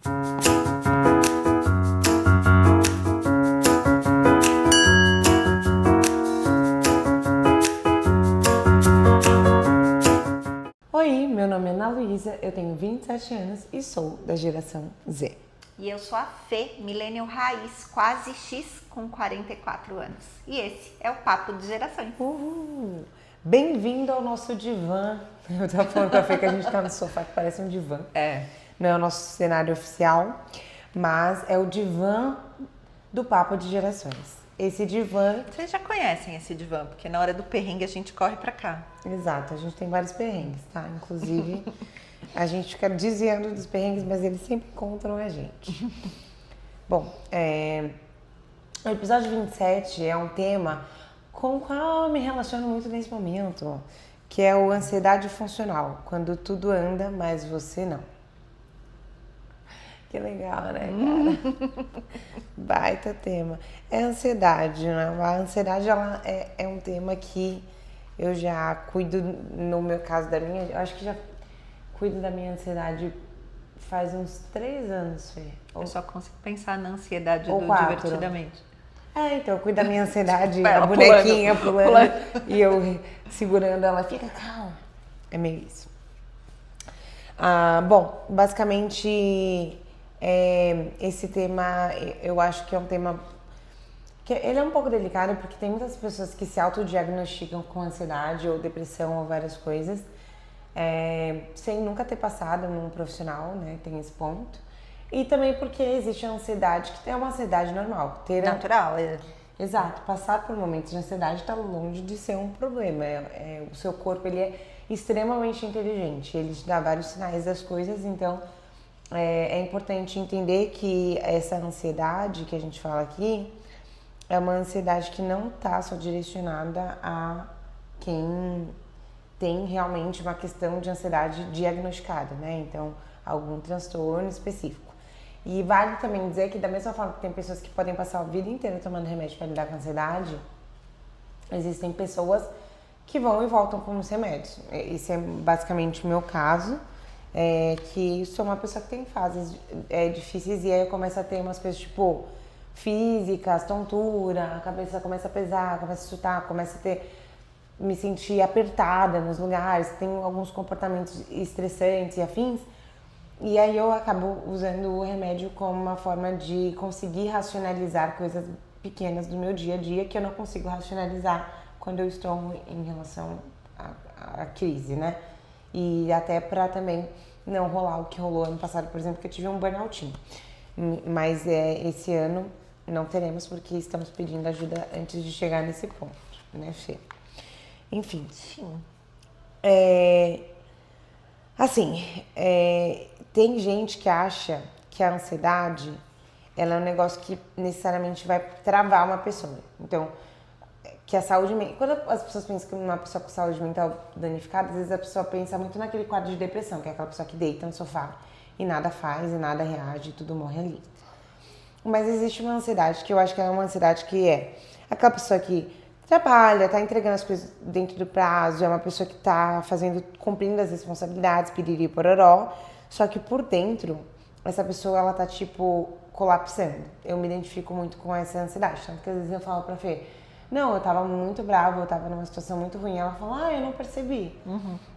Oi, meu nome é Ana Luísa, eu tenho 27 anos e sou da geração Z. E eu sou a Fê, millennial raiz, quase X, com 44 anos. E esse é o Papo de Gerações. Bem-vindo ao nosso divã. Eu tava falando com a Fê que a gente tá no sofá que parece um divã. Não é o nosso cenário oficial, mas é o divã do Papo de Gerações. Esse divã... Vocês já conhecem esse divã, porque na hora do perrengue a gente corre pra cá. Exato, a gente tem vários perrengues, tá? Inclusive, a gente fica desviando dos perrengues, mas eles sempre encontram a gente. Bom, o episódio 27 é um tema com o qual eu me relaciono muito nesse momento, que é o ansiedade funcional, quando tudo anda, mas você não. Que legal, né, cara? Baita tema. É ansiedade, né? A ansiedade, ela é um tema que eu já cuido, no meu caso da minha, eu acho que já cuido da minha ansiedade faz uns 3 anos, Fê. Eu só consigo pensar na ansiedade ou do 4. Divertidamente. Então eu cuido da minha ansiedade, Vai, a bonequinha pulando e eu segurando ela, fica calma. É meio isso. Bom, basicamente, esse tema, eu acho que é um tema que ele é um pouco delicado, porque tem muitas pessoas que se autodiagnosticam com ansiedade ou depressão ou várias coisas, sem nunca ter passado num profissional, né? Tem esse ponto. E também porque existe a ansiedade, que é uma ansiedade normal. Natural. Exato. Passar por momentos de ansiedade está longe de ser um problema. O seu corpo, ele é extremamente inteligente. Ele te dá vários sinais das coisas, então é importante entender que essa ansiedade que a gente fala aqui é uma ansiedade que não está só direcionada a quem tem realmente uma questão de ansiedade diagnosticada, né? Então, algum transtorno específico. E vale também dizer que da mesma forma que tem pessoas que podem passar a vida inteira tomando remédio para lidar com a ansiedade, existem pessoas que vão e voltam com os remédios. Esse é basicamente o meu caso, que sou uma pessoa que tem fases difíceis e aí eu começo a ter umas coisas tipo físicas, tontura, a cabeça começa a pesar, começa a chutar, começa a me sentir apertada nos lugares, tenho alguns comportamentos estressantes e afins. E aí eu acabo usando o remédio como uma forma de conseguir racionalizar coisas pequenas do meu dia a dia que eu não consigo racionalizar quando eu estou em relação à crise, né? E até para também não rolar o que rolou ano passado, por exemplo, que eu tive um burnoutinho. Mas esse ano não teremos porque estamos pedindo ajuda antes de chegar nesse ponto, né, Fê? Enfim. Sim. Tem gente que acha que a ansiedade ela é um negócio que necessariamente vai travar uma pessoa. Então, que a saúde mental... Quando as pessoas pensam que uma pessoa com saúde mental danificada, às vezes a pessoa pensa muito naquele quadro de depressão, que é aquela pessoa que deita no sofá e nada faz, e nada reage, e tudo morre ali. Mas existe uma ansiedade que eu acho que é uma ansiedade que é aquela pessoa que trabalha, tá entregando as coisas dentro do prazo, é uma pessoa que tá cumprindo as responsabilidades, piriri pororó, só que por dentro, essa pessoa, ela tá, tipo, colapsando. Eu me identifico muito com essa ansiedade, tanto que às vezes eu falo pra Fê, não, eu tava muito brava, eu tava numa situação muito ruim, ela fala, eu não percebi.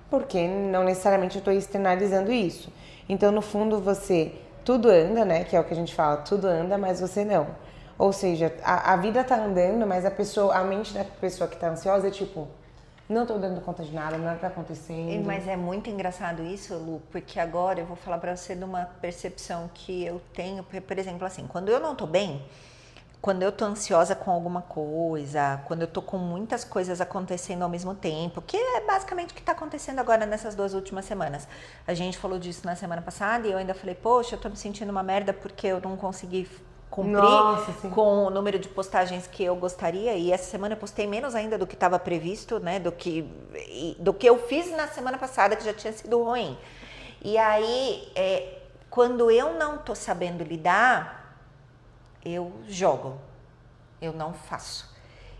Porque não necessariamente eu tô externalizando isso. Então, no fundo, tudo anda, né, que é o que a gente fala, tudo anda, mas você não. Ou seja, a vida tá andando, mas a mente da pessoa que tá ansiosa é tipo, não tô dando conta de nada, nada tá acontecendo. Mas é muito engraçado isso, Lu, porque agora eu vou falar pra você de uma percepção que eu tenho, por exemplo, assim, quando eu não tô bem, quando eu tô ansiosa com alguma coisa, quando eu tô com muitas coisas acontecendo ao mesmo tempo, que é basicamente o que tá acontecendo agora nessas 2 últimas semanas. A gente falou disso na semana passada e eu ainda falei, poxa, eu tô me sentindo uma merda porque eu não consegui cumprir com o número de postagens que eu gostaria, e essa semana eu postei menos ainda do que estava previsto, né, do que eu fiz na semana passada, que já tinha sido ruim. E aí, quando eu não tô sabendo lidar, eu jogo, eu não faço.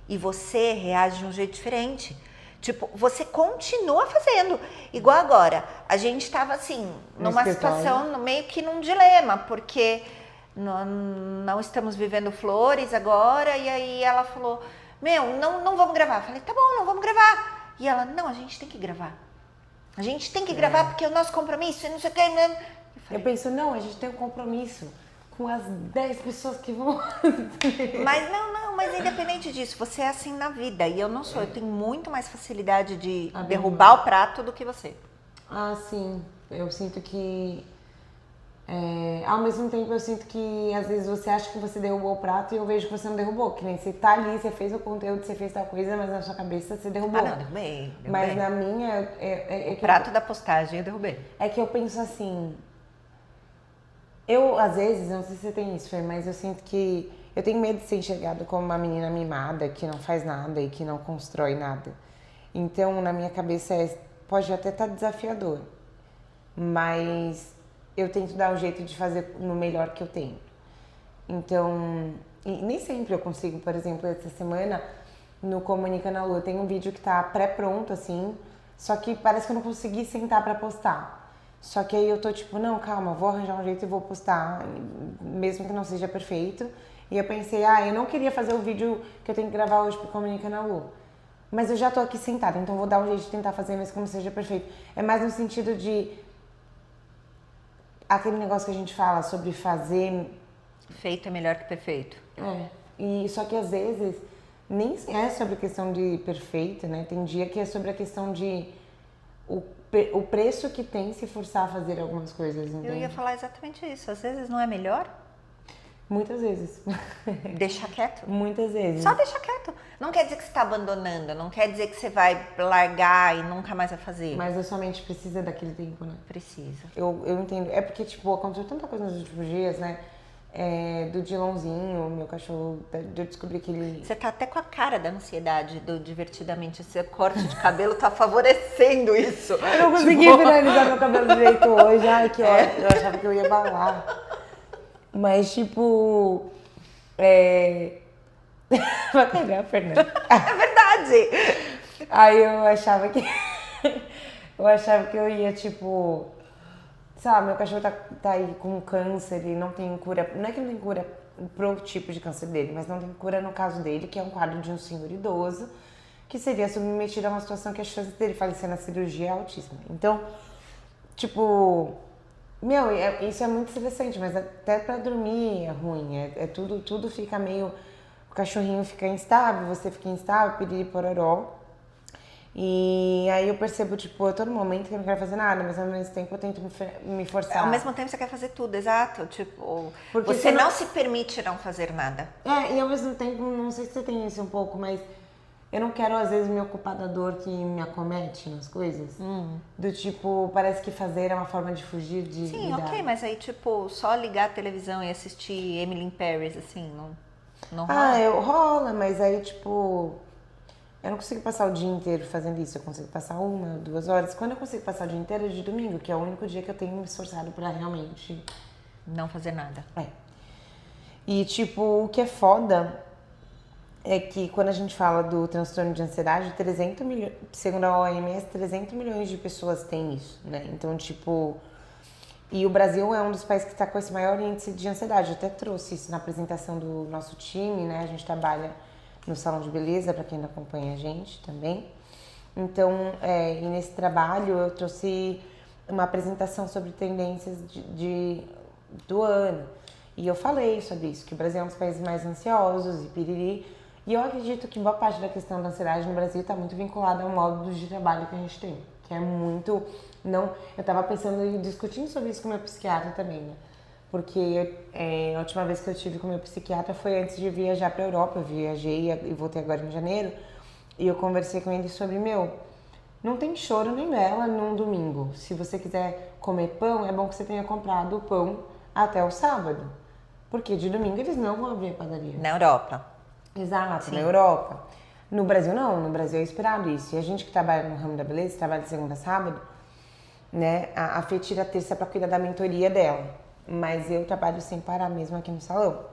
E você reage de um jeito diferente. Tipo, você continua fazendo. Igual agora, a gente tava assim, numa situação, meio que num dilema, porque não estamos vivendo flores agora, e aí ela falou, não vamos gravar. Eu falei, tá bom, não vamos gravar. E ela, não, a gente tem que gravar. A gente tem que gravar porque é o nosso compromisso, e não sei o que. Eu penso, não, a gente tem um compromisso com as 10 pessoas que vão. Mas independente disso, você é assim na vida. E eu não sou, eu tenho muito mais facilidade de derrubar o prato do que você. Ah, sim. Eu sinto que. Ao mesmo tempo, eu sinto que às vezes você acha que você derrubou o prato e eu vejo que você não derrubou. Que nem você tá ali, você fez o conteúdo, você fez tal coisa, mas na sua cabeça você derrubou. Ah, não, derrubei. Mas na minha. O prato da postagem eu derrubei. É que eu penso assim. Eu, às vezes, não sei se você tem isso, Fer, mas eu sinto que eu tenho medo de ser enxergada como uma menina mimada, que não faz nada e que não constrói nada. Então, na minha cabeça, pode até estar desafiador, mas eu tento dar um jeito de fazer no melhor que eu tenho. Então, e nem sempre eu consigo, por exemplo, essa semana, no Comunica na Lua, tem um vídeo que tá pré-pronto, assim, só que parece que eu não consegui sentar pra postar. Só que aí eu tô tipo, não, calma, vou arranjar um jeito e vou postar, mesmo que não seja perfeito. E eu pensei, eu não queria fazer o vídeo que eu tenho que gravar hoje pro Comunica na Lua. Mas eu já tô aqui sentada, então vou dar um jeito de tentar fazer, mesmo que não seja perfeito. É mais no sentido de... Aquele negócio que a gente fala sobre fazer... Feito é melhor que perfeito. E só que às vezes, nem é sobre a questão de perfeito, né? Tem dia que é sobre a questão de... O preço que tem se forçar a fazer algumas coisas, entende? Eu ia falar exatamente isso. Às vezes não é melhor? Muitas vezes. Deixar quieto? Muitas vezes. Só deixar quieto. Não quer dizer que você está abandonando, não quer dizer que você vai largar e nunca mais vai fazer. Mas a sua mente precisa daquele tempo, né? Precisa. Eu entendo. É porque, tipo, aconteceu tanta coisa nos últimos dias, né? Do Dilonzinho, meu cachorro, eu descobri que ele... Você tá até com a cara da ansiedade do Divertidamente. Esse corte de cabelo tá favorecendo isso. Eu não consegui finalizar meu cabelo direito hoje. Ai, que ótimo. Eu achava que eu ia balar. Mas, tipo... Vai pegar, Fernanda. É verdade! Aí eu achava que... eu achava que eu ia, tipo... Sabe, meu cachorro tá aí com câncer e não tem cura. Não é que não tem cura pro tipo de câncer dele, mas não tem cura no caso dele, que é um quadro de um senhor idoso, que seria submetido a uma situação que a chance dele falecer na cirurgia é altíssima. Então, tipo, isso é muito estressante, mas até pra dormir é ruim. Tudo fica meio. O cachorrinho fica instável, você fica instável, piriri pororó. E aí eu percebo, tipo, eu tô num momento que eu não quero fazer nada, mas ao mesmo tempo eu tento me forçar. Ao mesmo tempo você quer fazer tudo, exato. Tipo, porque você não se permite não fazer nada. E ao mesmo tempo, não sei se você tem isso um pouco, mas eu não quero às vezes me ocupar da dor que me acomete nas coisas. Do tipo, parece que fazer é uma forma de fugir de... Sim, ok, mas aí tipo, só ligar a televisão e assistir Emily in Paris, assim, não rola? Rola, mas aí tipo... Eu não consigo passar o dia inteiro fazendo isso, eu consigo passar 1, 2 horas. Quando eu consigo passar o dia inteiro é de domingo, que é o único dia que eu tenho me esforçado pra realmente... Não fazer nada. E tipo, o que é foda é que quando a gente fala do transtorno de ansiedade, 300 milhões, segundo a OMS, 300 milhões de pessoas têm isso, né? Então, tipo... E o Brasil é um dos países que está com esse maior índice de ansiedade. Eu até trouxe isso na apresentação do nosso time, né? A gente trabalha no salão de beleza, para quem não acompanha a gente também. Então, e nesse trabalho eu trouxe uma apresentação sobre tendências do ano. E eu falei sobre isso, que o Brasil é um dos países mais ansiosos e piriri. E eu acredito que boa parte da questão da ansiedade no Brasil está muito vinculada ao modo de trabalho que a gente tem. Que é muito... Eu estava pensando e discutindo sobre isso com o meu psiquiatra também, né? Porque a última vez que eu tive com o meu psiquiatra foi antes de viajar para a Europa. Eu viajei e voltei agora em janeiro. E eu conversei com ele sobre, não tem choro nem vela num domingo. Se você quiser comer pão, é bom que você tenha comprado o pão até o sábado. Porque de domingo eles não vão abrir a padaria. Na Europa. Exato, sim. Na Europa. No Brasil não, no Brasil é esperado isso. E a gente que trabalha no ramo da beleza, trabalha de segunda a sábado, né? A Fê tira a terça para cuidar da mentoria dela. Mas eu trabalho sem parar mesmo aqui no salão.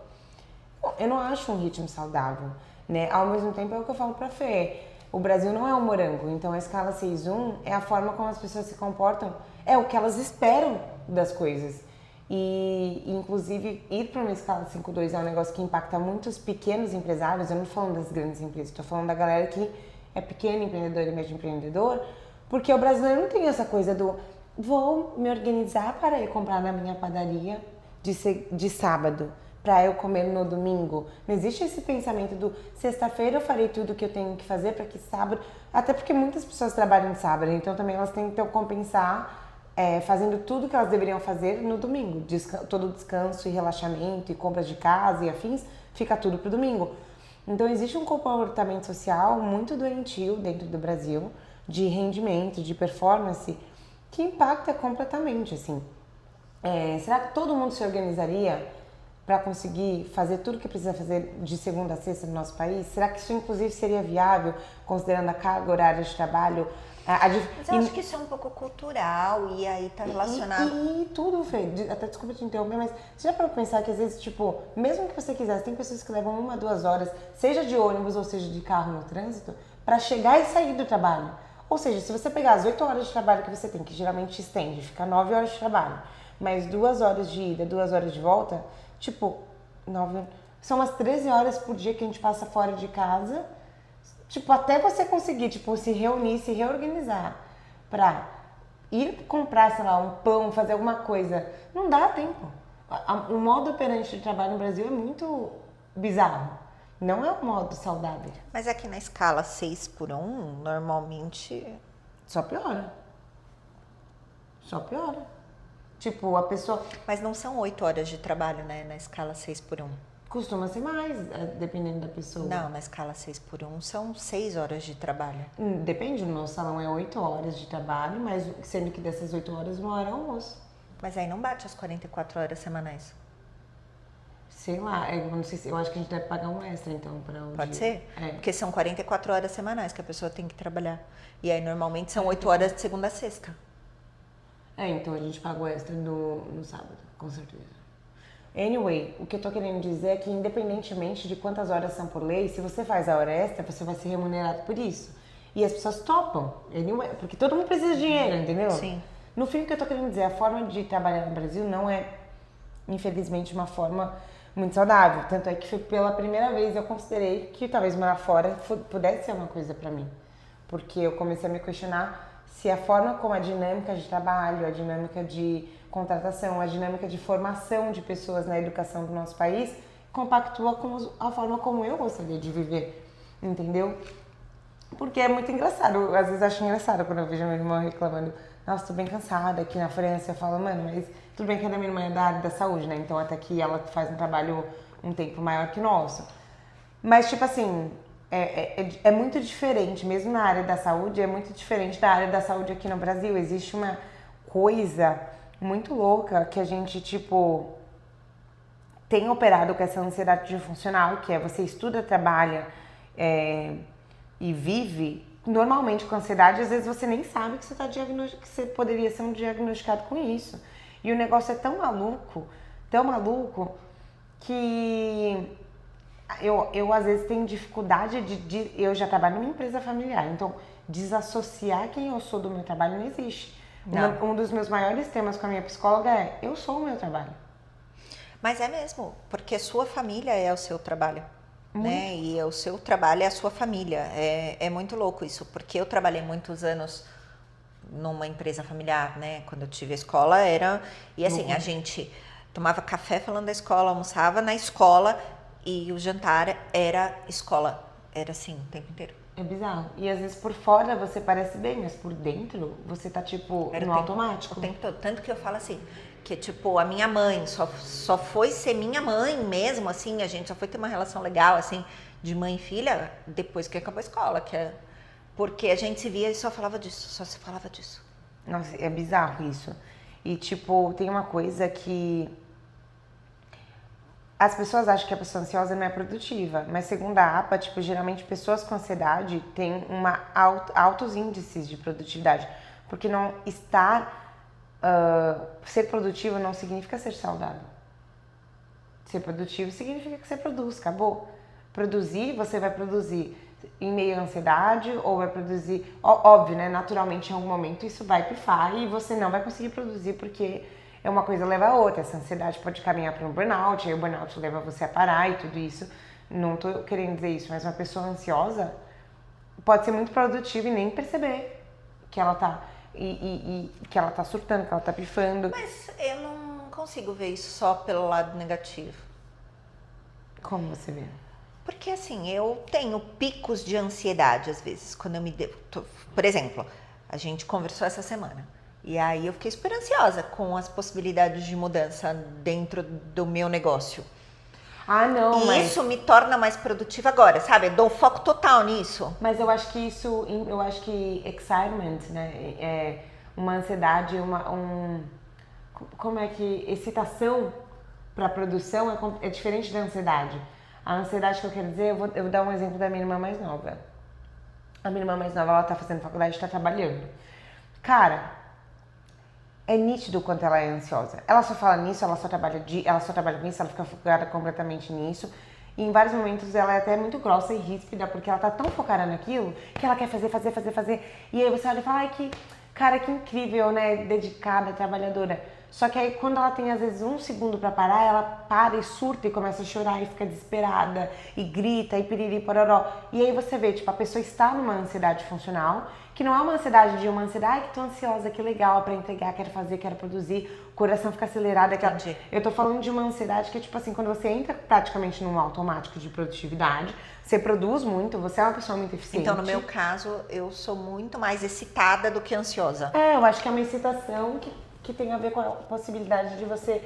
Eu não acho um ritmo saudável, né? Ao mesmo tempo é o que eu falo pra Fê. o Brasil não é um morango, então a escala 6-1 é a forma como as pessoas se comportam, é o que elas esperam das coisas. E inclusive ir para uma escala 5-2 é um negócio que impacta muitos pequenos empresários. Eu não estou falando das grandes empresas, estou falando da galera que é pequeno empreendedor e médio empreendedor, porque o brasileiro não tem essa coisa do vou me organizar para ir comprar na minha padaria de sábado, para eu comer no domingo. Não existe esse pensamento do sexta-feira eu farei tudo o que eu tenho que fazer para que sábado, até porque muitas pessoas trabalham de sábado, então também elas têm que compensar fazendo tudo que elas deveriam fazer no domingo. Todo descanso e relaxamento e compras de casa e afins, fica tudo pro domingo. Então existe um comportamento social muito doentio dentro do Brasil, de rendimento, de performance, que impacta completamente, assim. Será que todo mundo se organizaria para conseguir fazer tudo o que precisa fazer de segunda a sexta no nosso país? Será que isso inclusive seria viável, considerando a carga horária de trabalho? Mas eu acho que isso é um pouco cultural e aí tá relacionado... E tudo, Fê, até desculpa te interromper, mas você já parou pra pensar que às vezes, tipo, mesmo que você quisesse, tem pessoas que levam 1 a 2 horas, seja de ônibus ou seja de carro no trânsito, para chegar e sair do trabalho. Ou seja, se você pegar as 8 horas de trabalho que você tem, que geralmente estende, fica 9 horas de trabalho, mais 2 horas de ida, 2 horas de volta, tipo, 9, são umas 13 horas por dia que a gente passa fora de casa, tipo, até você conseguir, tipo, se reunir, se reorganizar pra ir comprar, sei lá, um pão, fazer alguma coisa, não dá tempo. O modo operante de trabalho no Brasil é muito bizarro. Não é um modo saudável. Mas aqui na escala 6-1, normalmente... Só piora. Só piora. Tipo, a pessoa... Mas não são 8 horas de trabalho, né, na escala 6-1. Costuma ser mais, dependendo da pessoa. Não, na escala 6-1 são 6 horas de trabalho. Depende, no meu salão é 8 horas de trabalho, mas sendo que dessas 8 horas, 1 hora é almoço. Mas aí não bate as 44 horas semanais. Sei lá, eu não sei se, eu acho que a gente deve pagar um extra, então, para o Pode dia. ser? É. Porque são 44 horas semanais que a pessoa tem que trabalhar. E aí normalmente são 8 horas de segunda a sexta. Então a gente paga o extra no sábado, com certeza. Anyway, o que eu tô querendo dizer é que independentemente de quantas horas são por lei, se você faz a hora extra, você vai ser remunerado por isso. E as pessoas topam, anyway, porque todo mundo precisa de dinheiro, entendeu? Sim. No fim, o que eu tô querendo dizer, a forma de trabalhar no Brasil não é, infelizmente, uma forma muito saudável. Tanto é que pela primeira vez eu considerei que talvez morar fora pudesse ser uma coisa pra mim. Porque eu comecei a me questionar se a forma como a dinâmica de trabalho, a dinâmica de contratação, a dinâmica de formação de pessoas na educação do nosso país compactua com a forma como eu gostaria de viver, entendeu? Porque é muito engraçado, às vezes acho engraçado quando eu vejo a minha irmã reclamando, nossa, tô bem cansada aqui na França, eu falo, mano, mas tudo bem que a minha irmã é da área da saúde, né, então até que ela faz um trabalho um tempo maior que o nosso, mas tipo assim, é muito diferente, mesmo na área da saúde, é muito diferente da área da saúde aqui no Brasil. Existe uma coisa muito louca que a gente, tipo, tem operado com essa ansiedade funcional, que é você estuda, trabalha e vive normalmente com ansiedade. Às vezes você nem sabe que você poderia ser diagnosticado com isso. E o negócio é tão maluco, que... Eu às vezes tenho dificuldade eu já trabalho numa empresa familiar, então desassociar quem eu sou do meu trabalho não existe. Um dos meus maiores temas com a minha psicóloga é, eu sou o meu trabalho. Mas é mesmo, porque sua família é o seu trabalho, né? E o seu trabalho é a sua família. É muito louco isso, porque eu trabalhei muitos anos numa empresa familiar, né? Quando eu tive a escola era... E assim, a gente tomava café falando da escola, almoçava na escola... E o jantar era escola, era assim o tempo inteiro. É bizarro. E às vezes por fora você parece bem, mas por dentro você tá tipo no automático. O tempo todo. Tanto que eu falo assim, que tipo, a minha mãe só foi ser minha mãe mesmo, assim, a gente só foi ter uma relação legal, assim, de mãe e filha, depois que acabou a escola, porque a gente se via e só falava disso, só se falava disso. Nossa, é bizarro isso. E tipo, tem uma coisa que... As pessoas acham que a pessoa ansiosa não é produtiva, mas segundo a APA, tipo, geralmente pessoas com ansiedade têm altos índices de produtividade, porque não ser produtivo não significa ser saudável. Ser produtivo significa que você produz, acabou. Produzir, você vai produzir em meio à ansiedade ou vai produzir, óbvio, né? Naturalmente em algum momento isso vai pifar e você não vai conseguir produzir porque é uma coisa leva a outra. Essa ansiedade pode caminhar para um burnout, aí o burnout leva você a parar e tudo isso. Não tô querendo dizer isso, mas uma pessoa ansiosa pode ser muito produtiva e nem perceber que ela tá que ela tá surtando, que ela tá pifando. Mas eu não consigo ver isso só pelo lado negativo. Como você vê? Porque assim, eu tenho picos de ansiedade às vezes, quando eu por exemplo, a gente conversou essa semana. E aí eu fiquei super ansiosa com as possibilidades de mudança dentro do meu negócio. Ah, não, e mas... isso me torna mais produtiva agora, sabe? Eu dou foco total nisso. Mas eu acho que eu acho que excitement, né? É uma ansiedade, como é que excitação para produção é diferente da ansiedade. A ansiedade que eu quero dizer, eu vou dar um exemplo da minha irmã mais nova. A minha irmã mais nova, ela tá fazendo faculdade, tá trabalhando. Cara, é nítido o quanto ela é ansiosa. Ela só fala nisso, ela só trabalha com isso, ela fica focada completamente nisso. E em vários momentos ela é até muito grossa e ríspida, porque ela tá tão focada naquilo que ela quer fazer. E aí você olha e fala, ai, que incrível, né? Dedicada, trabalhadora. Só que aí quando ela tem às vezes um segundo pra parar, ela para e surta e começa a chorar e fica desesperada e grita e piriri pororó. E aí você vê, tipo, a pessoa está numa ansiedade funcional, que não é uma ansiedade de uma ansiedade, ai, que tô ansiosa, que legal pra entregar, quero fazer, quero produzir, o coração fica acelerado. Eu tô falando de uma ansiedade que é tipo assim, quando você entra praticamente num automático de produtividade, você produz muito, você é uma pessoa muito eficiente. Então, no meu caso, eu sou muito mais excitada do que ansiosa. Eu acho que é uma excitação que tem a ver com a possibilidade de você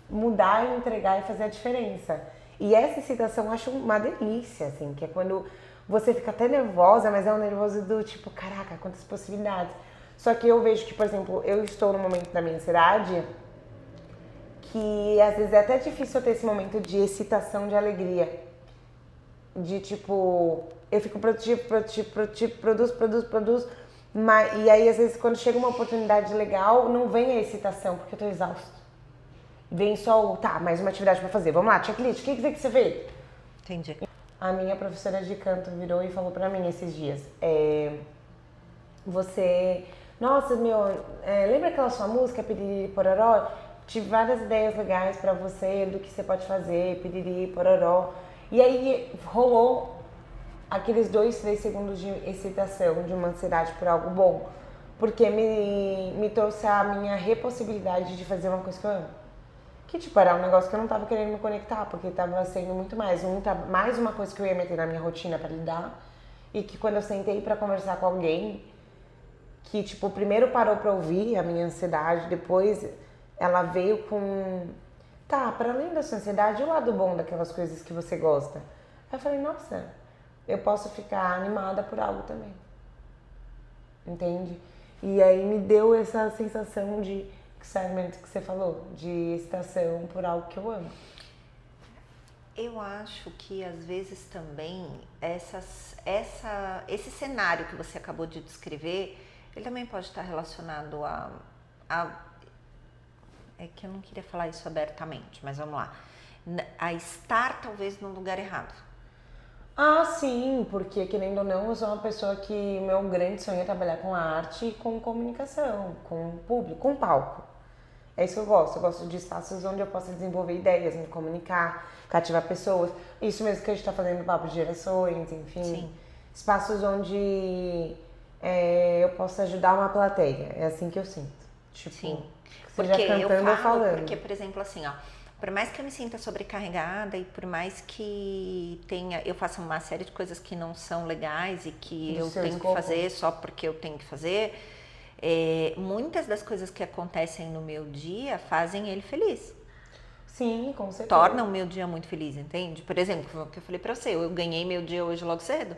mudar e entregar e fazer a diferença. E essa excitação eu acho uma delícia, assim, que é quando você fica até nervosa, mas é um nervoso do tipo, caraca, quantas possibilidades. Só que eu vejo que, por exemplo, eu estou no momento da minha ansiedade que às vezes é até difícil eu ter esse momento de excitação, de alegria. De tipo, eu fico produtivo, produzo. E aí, às vezes, quando chega uma oportunidade legal, não vem a excitação, porque eu tô exausto. Vem só mais uma atividade pra fazer. Vamos lá, checklist, o que que você fez? Entendi. A minha professora de canto virou e falou pra mim esses dias, nossa, lembra aquela sua música, Piriri Pororó? Tive várias ideias legais pra você, do que você pode fazer, Piriri Pororó. E aí, rolou aqueles 2, 3 segundos de excitação, de uma ansiedade por algo bom, porque me trouxe a minha repossibilidade de fazer uma coisa que eu amo. Que tipo, era um negócio que eu não tava querendo me conectar, porque tava sendo muito mais uma coisa que eu ia meter na minha rotina pra lidar, e que quando eu sentei pra conversar com alguém, que tipo, primeiro parou pra ouvir a minha ansiedade, depois ela veio com, para além da sua ansiedade, o lado bom daquelas coisas que você gosta. Aí eu falei, nossa, eu posso ficar animada por algo também, entende? E aí me deu essa sensação de excitement que você falou, de excitação por algo que eu amo. Eu acho que às vezes também esse cenário que você acabou de descrever, ele também pode estar relacionado é que eu não queria falar isso abertamente, mas vamos lá, a estar talvez no lugar errado. Ah, sim, porque querendo ou não, eu sou uma pessoa que meu grande sonho é trabalhar com arte e com comunicação, com público, com palco. É isso que eu gosto de espaços onde eu possa desenvolver ideias, me comunicar, cativar pessoas. Isso mesmo que a gente está fazendo no Papo de Gerações, enfim. Sim. Espaços onde eu possa ajudar uma plateia, é assim que eu sinto. Tipo, sim, seja cantando ou falando. Porque, por exemplo, assim, ó, por mais que eu me sinta sobrecarregada e por mais que eu faça uma série de coisas que não são legais e que eu tenho que fazer só porque eu tenho que fazer, muitas das coisas que acontecem no meu dia fazem ele feliz. Sim, com certeza. Tornam o meu dia muito feliz, entende? Por exemplo, o que eu falei pra você, eu ganhei meu dia hoje logo cedo.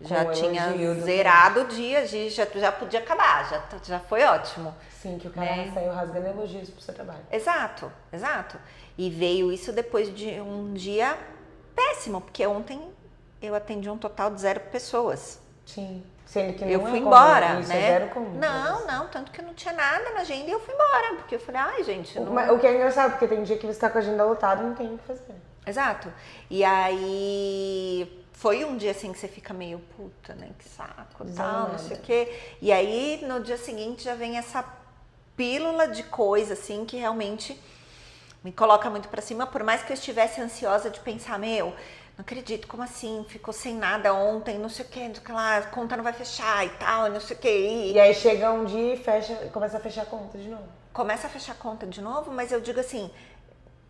Já tinha zerado o dia, já podia acabar, já foi ótimo. Sim, que o cara saiu rasgando elogios pro seu trabalho. Exato. E veio isso depois de um dia péssimo, porque ontem eu atendi um total de 0 pessoas. Sim, sendo que não eu fui embora, isso, né? É 0 comum. Não, tanto que eu não tinha nada na agenda e eu fui embora, porque eu falei, ai, gente... O que é engraçado, porque tem dia que você tá com a agenda lotada e não tem o que fazer. Exato. E aí... foi um dia assim que você fica meio puta, né? Que saco, tal, Desanimada. não sei o quê. E aí no dia seguinte já vem essa pílula de coisa assim que realmente me coloca muito pra cima, por mais que eu estivesse ansiosa de pensar, meu, não acredito, como assim? Ficou sem nada ontem, não sei o que, não sei o que lá, a conta não vai fechar e tal, não sei o que. E aí chega um dia e começa a fechar a conta de novo. Começa a fechar a conta de novo, mas eu digo assim,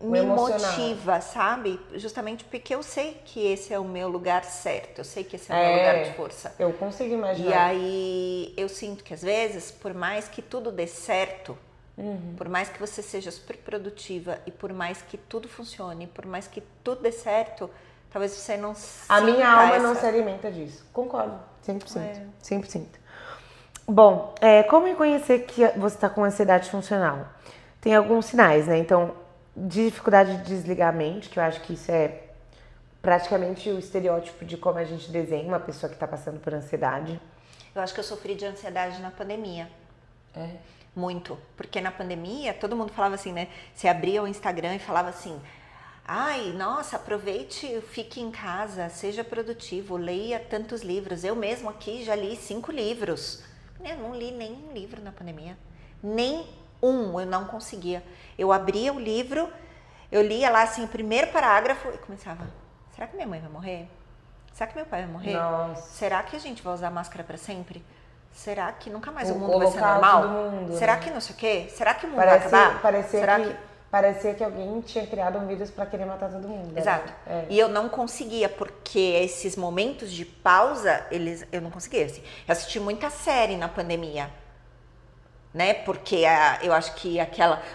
O me emocional. motiva, sabe? Justamente porque eu sei que esse é o meu lugar certo, eu sei que esse é o meu lugar de força. Eu consigo imaginar. E aí eu sinto que às vezes, por mais que tudo dê certo, por mais que você seja super produtiva e por mais que tudo funcione, por mais que tudo dê certo, talvez você não A minha sinta alma essa... não se alimenta disso. Concordo, 100%. É. 100%. Bom, como reconhecer que você está com ansiedade funcional? Tem alguns sinais, né? Então, dificuldade de desligar a mente, que eu acho que isso é praticamente o estereótipo de como a gente desenha uma pessoa que está passando por ansiedade. Eu acho que eu sofri de ansiedade na pandemia. É. Muito. Porque na pandemia, todo mundo falava assim, né? Você abria o Instagram e falava assim... Ai, nossa, aproveite, fique em casa, seja produtivo, leia tantos livros. Eu mesmo aqui já li 5 livros. Eu não li nenhum livro na pandemia. Nem um, eu não conseguia. Eu abria o livro, eu lia lá assim o primeiro parágrafo e começava... Será que minha mãe vai morrer? Será que meu pai vai morrer? Nossa. Será que a gente vai usar máscara pra sempre? Será que nunca mais o O mundo vai ser holocausto normal? do mundo, Será né? que não sei o quê? Será que o mundo vai acabar? Parecia que alguém tinha criado um vírus pra querer matar todo mundo. Exato. É. E eu não conseguia, porque esses momentos de pausa, eu não conseguia. Assim. Eu assisti muita série na pandemia, né? Porque eu acho que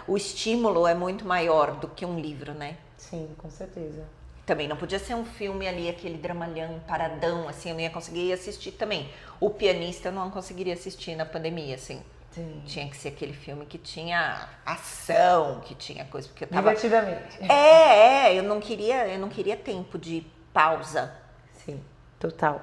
o estímulo é muito maior do que um livro, né? Sim, com certeza. Também não podia ser um filme ali, aquele dramalhão, paradão, assim, eu não ia conseguir assistir também. O Pianista eu não conseguiria assistir na pandemia, assim. Sim. Tinha que ser aquele filme que tinha ação, que tinha coisa, porque eu tava... Divertidamente. eu não queria tempo de pausa. Sim, total.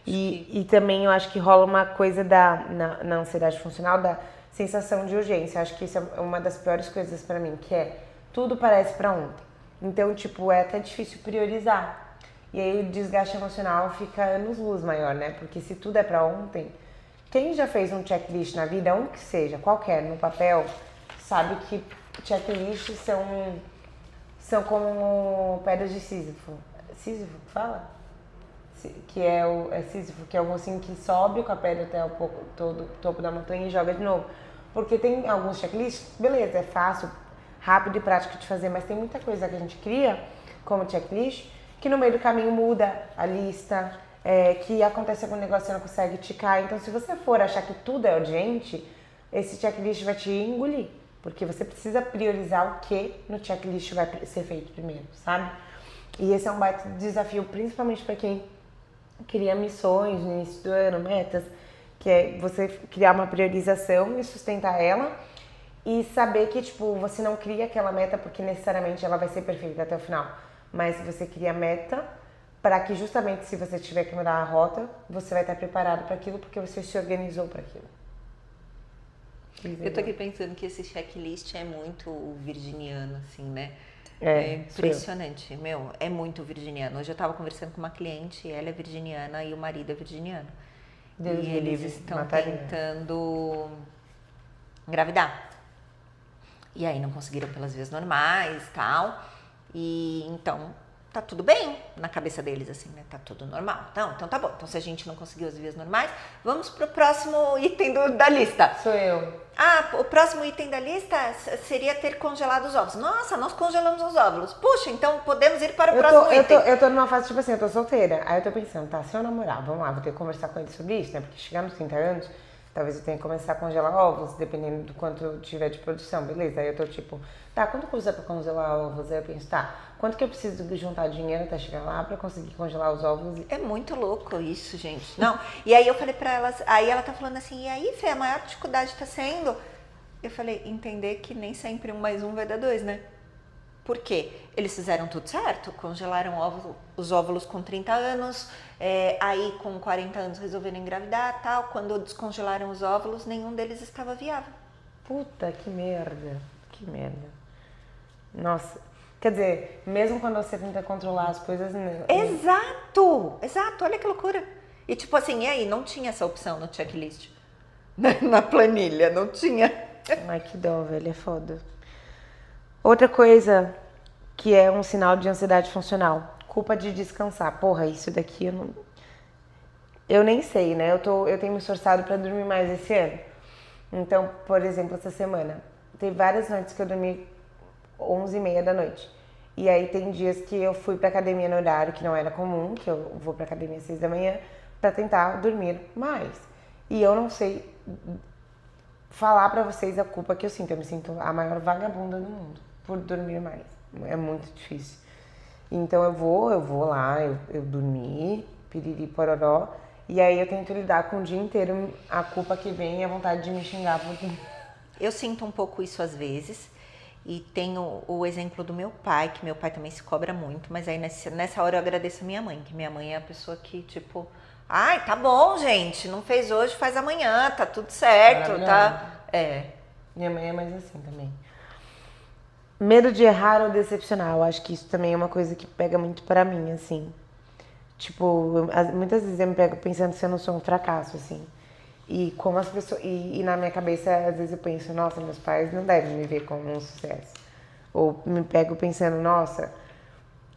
E também eu acho que rola uma coisa na ansiedade funcional da sensação de urgência. Eu acho que isso é uma das piores coisas pra mim, que é tudo parece pra ontem. Então, tipo, é até difícil priorizar. E aí o desgaste emocional fica anos-luz maior, né? Porque se tudo é pra ontem, quem já fez um checklist na vida, um que seja, qualquer, no papel, sabe que checklists são como pedras de Sísifo. Sísifo que fala? Que é Sísifo, que é o mocinho que sobe com a pedra até todo o topo da montanha e joga de novo. Porque tem alguns checklists, beleza, é fácil, rápido e prático de fazer, mas tem muita coisa que a gente cria como checklist que no meio do caminho muda a lista, que acontece algum negócio e você não consegue ticar. Então, se você for achar que tudo é urgente, esse checklist vai te engolir, porque você precisa priorizar o que no checklist vai ser feito primeiro, sabe? E esse é um baita desafio, principalmente para quem cria missões no início do ano, metas, que é você criar uma priorização e sustentar ela e saber que, tipo, você não cria aquela meta porque necessariamente ela vai ser perfeita até o final, mas você cria a meta para que justamente se você tiver que mudar a rota, você vai estar preparado para aquilo porque você se organizou para aquilo. Eu tô aqui pensando que esse checklist é muito virginiano, assim, né? É impressionante, meu, é muito virginiano. Hoje eu tava conversando com uma cliente, ela é virginiana e o marido é virginiano. Deus e me eles livre, estão mataria. tentando engravidar. E aí não conseguiram pelas vias normais e tal. E então tá tudo bem na cabeça deles, assim, né? Tá tudo normal. Então tá bom. Então se a gente não conseguiu as vias normais, vamos pro próximo item da lista. Sou eu. O próximo item da lista seria ter congelado os ovos. Nossa, nós congelamos os óvulos. Puxa, então podemos ir para o próximo item. Eu tô numa fase, tipo assim, eu tô solteira. Aí eu tô pensando, tá, se eu namorar, vamos lá, vou ter que conversar com ele sobre isso, né? Porque chegar nos 30 anos, talvez eu tenha que começar a congelar ovos, dependendo do quanto eu tiver de produção, beleza? Aí eu tô tipo, tá, quanto custa pra congelar ovos? Aí eu penso, tá, quanto que eu preciso juntar dinheiro até chegar lá pra conseguir congelar os ovos? É muito louco isso, gente. Não, e aí eu falei pra ela, aí ela tá falando assim, e aí, Fê, a maior dificuldade tá sendo... Eu falei, entender que nem sempre 1 mais 1 vai dar 2, né? Por quê? Eles fizeram tudo certo, congelaram os óvulos com 30 anos, aí com 40 anos resolveram engravidar, tal. Quando descongelaram os óvulos, nenhum deles estava viável. Puta, que merda. Que merda. Nossa. Quer dizer, mesmo quando você tenta controlar as coisas... Exato, olha que loucura. E tipo assim, e aí, não tinha essa opção no checklist, na planilha, não tinha. Ai, que dó, velho, é foda. Outra coisa que é um sinal de ansiedade funcional, culpa de descansar. Porra, isso daqui eu não... Eu nem sei, né? Eu tenho me esforçado pra dormir mais esse ano. Então, por exemplo, essa semana, teve várias noites que eu dormi 11h30 da noite. E aí tem dias que eu fui pra academia no horário que não era comum, que eu vou pra academia às 6 da manhã, pra tentar dormir mais. E eu não sei falar pra vocês a culpa que eu sinto. Eu me sinto a maior vagabunda do mundo por dormir mais. É muito difícil. Então eu vou lá, eu dormi, piriri pororó, e aí eu tento lidar com o dia inteiro a culpa que vem e a vontade de me xingar por tudo. Eu sinto um pouco isso às vezes. E tenho o exemplo do meu pai, que meu pai também se cobra muito, mas aí nessa hora eu agradeço a minha mãe, que minha mãe é a pessoa que, tipo, ai, tá bom, gente, não fez hoje, faz amanhã, tá tudo certo, tá? Minha mãe é mais assim também. Medo de errar ou decepcionar, eu acho que isso também é uma coisa que pega muito pra mim, assim. Tipo, muitas vezes eu me pego pensando se eu não sou um fracasso, assim. E como as pessoas. E na minha cabeça, às vezes eu penso, nossa, meus pais não devem me ver como um sucesso. Ou me pego pensando, nossa,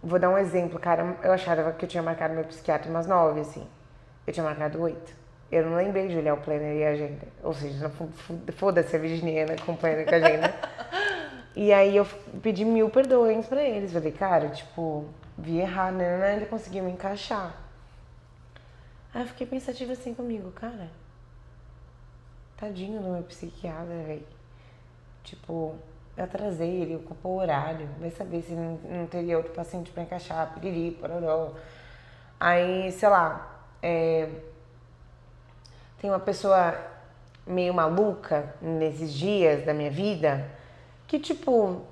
vou dar um exemplo, cara, eu achava que eu tinha marcado meu psiquiatra umas 9, assim. Eu tinha marcado 8. Eu não lembrei de olhar o planner e a agenda. Ou seja, foda-se a virginiana acompanhando com a agenda. E aí eu pedi 1000 perdões pra eles. Falei, cara, tipo, vi errar, né? Ele conseguiu me encaixar. Aí eu fiquei pensativa assim comigo, cara. Tadinho do meu psiquiatra, velho. Tipo, eu atrasei, ele ocupou o horário. Vai saber se não teria outro paciente pra encaixar, piriri, pororó. Aí, sei lá, tem uma pessoa meio maluca nesses dias da minha vida que, tipo,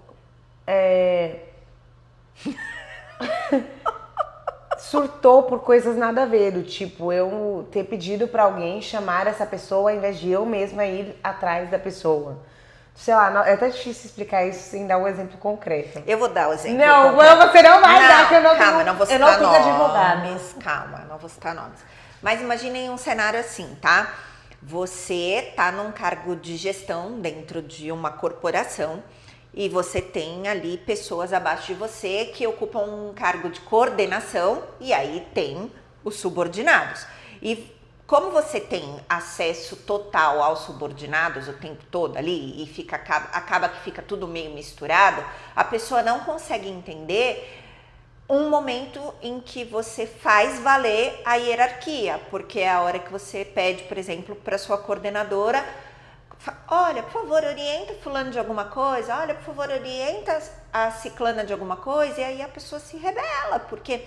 surtou por coisas nada a ver, do tipo, eu ter pedido pra alguém chamar essa pessoa ao invés de eu mesma ir atrás da pessoa. Sei lá, é até difícil explicar isso sem dar um exemplo concreto. Eu vou dar o exemplo Não, concreto. você não vai dar, que eu não calma, tenho, não vou eu não citar tenho advogado. nomes. Calma, não vou citar nomes. Mas imaginem um cenário assim, tá? Você tá num cargo de gestão dentro de uma corporação e você tem ali pessoas abaixo de você que ocupam um cargo de coordenação e aí tem os subordinados. E como você tem acesso total aos subordinados o tempo todo ali e acaba que fica tudo meio misturado, a pessoa não consegue entender um momento em que você faz valer a hierarquia, porque é a hora que você pede, por exemplo, para sua coordenadora, olha, por favor, orienta fulano de alguma coisa, olha, por favor, orienta a ciclana de alguma coisa, e aí a pessoa se rebela, porque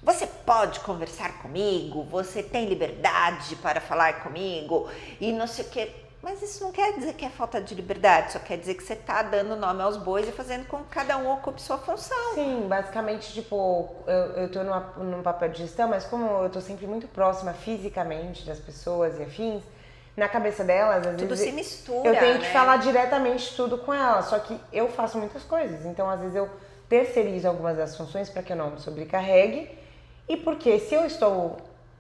você pode conversar comigo, você tem liberdade para falar comigo, e não sei o que. Mas isso não quer dizer que é falta de liberdade, só quer dizer que você tá dando nome aos bois e fazendo com que cada um ocupe sua função. Sim, basicamente, tipo, eu tô num papel de gestão, mas como eu tô sempre muito próxima fisicamente das pessoas e afins, na cabeça delas, às tudo vezes se mistura, eu tenho que né? falar diretamente tudo com elas, só que eu faço muitas coisas, então às vezes eu terceirizo algumas das funções para que eu não me sobrecarregue, e porque se eu estou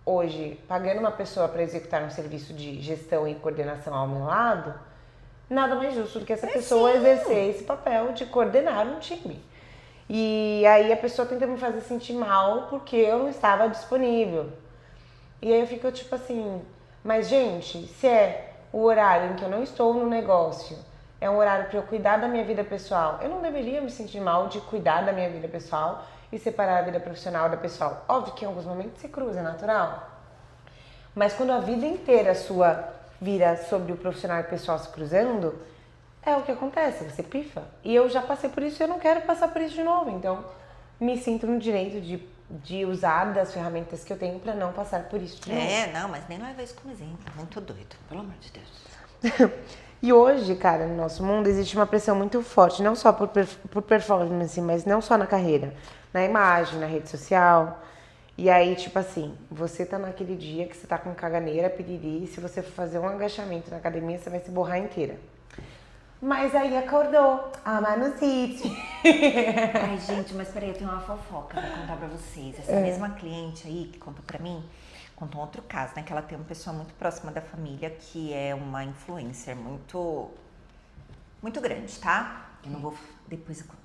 hoje pagando uma pessoa para executar um serviço de gestão e coordenação ao meu lado, nada mais justo do que essa pessoa exercer esse papel de coordenar um time. E aí a pessoa tenta me fazer sentir mal porque eu não estava disponível. E aí eu fico tipo assim, mas gente, se é o horário em que eu não estou no negócio, é um horário para eu cuidar da minha vida pessoal, eu não deveria me sentir mal de cuidar da minha vida pessoal e separar a vida profissional da pessoal. Óbvio que em alguns momentos se cruza, é natural. Mas quando a vida inteira sua vira sobre o profissional e o pessoal se cruzando, é o que acontece, você pifa. E eu já passei por isso e eu não quero passar por isso de novo. Então, me sinto no direito de usar das ferramentas que eu tenho pra não passar por isso de novo. Não, mas nem leva isso como exemplo. Muito doido, pelo amor de Deus. E hoje, cara, no nosso mundo existe uma pressão muito forte, não só por performance, mas não só na carreira, na imagem, na rede social. E aí, tipo assim, você tá naquele dia que você tá com caganeira, piriri, se você for fazer um agachamento na academia, você vai se borrar inteira. Mas aí acordou a Manusite. Ai, gente, mas peraí, eu tenho uma fofoca pra contar pra vocês. Essa mesma cliente aí que contou pra mim, contou um outro caso, né? Que ela tem uma pessoa muito próxima da família que é uma influencer muito, muito grande, tá? Eu não vou... Depois eu conto.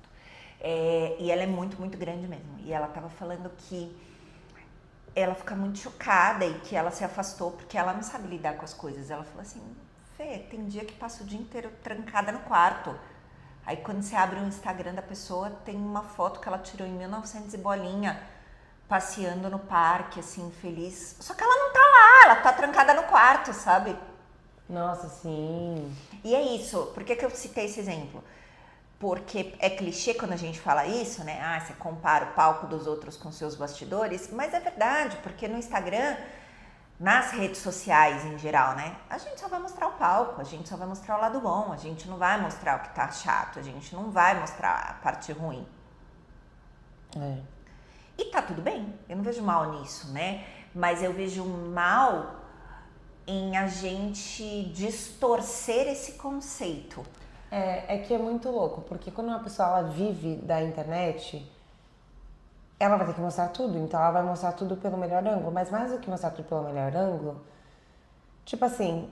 E ela é muito, muito grande mesmo. E ela tava falando que ela fica muito chocada e que ela se afastou porque ela não sabe lidar com as coisas. Ela falou assim, Fê, tem dia que passa o dia inteiro trancada no quarto. Aí quando você abre o Instagram da pessoa, tem uma foto que ela tirou em 1900 e bolinha, passeando no parque, assim, feliz. Só que ela não tá lá, ela tá trancada no quarto, sabe? Nossa, sim. E é isso. Por que eu citei esse exemplo? Porque é clichê quando a gente fala isso, né? Ah, você compara o palco dos outros com seus bastidores. Mas é verdade, porque no Instagram, nas redes sociais em geral, né? A gente só vai mostrar o palco, a gente só vai mostrar o lado bom, a gente não vai mostrar o que tá chato, a gente não vai mostrar a parte ruim. E tá tudo bem, eu não vejo mal nisso, né? Mas eu vejo mal em a gente distorcer esse conceito. É que é muito louco, porque quando uma pessoa ela vive da internet, ela vai ter que mostrar tudo, então ela vai mostrar tudo pelo melhor ângulo, mas mais do que mostrar tudo pelo melhor ângulo, tipo assim,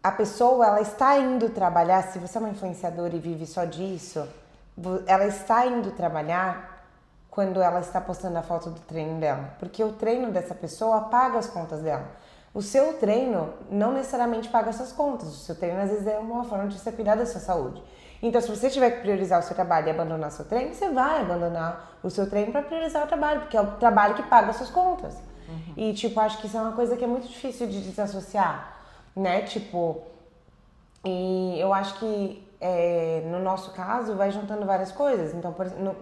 a pessoa ela está indo trabalhar, se você é uma influenciadora e vive só disso, ela está indo trabalhar quando ela está postando a foto do treino dela, porque o treino dessa pessoa paga as contas dela. O seu treino não necessariamente paga suas contas, o seu treino às vezes é uma forma de você cuidar da sua saúde. Então, se você tiver que priorizar o seu trabalho e abandonar o seu treino, você vai abandonar o seu treino para priorizar o trabalho, porque é o trabalho que paga as suas contas. E, tipo, acho que isso é uma coisa que é muito difícil de desassociar, né? Tipo, e eu acho que no nosso caso vai juntando várias coisas. Então,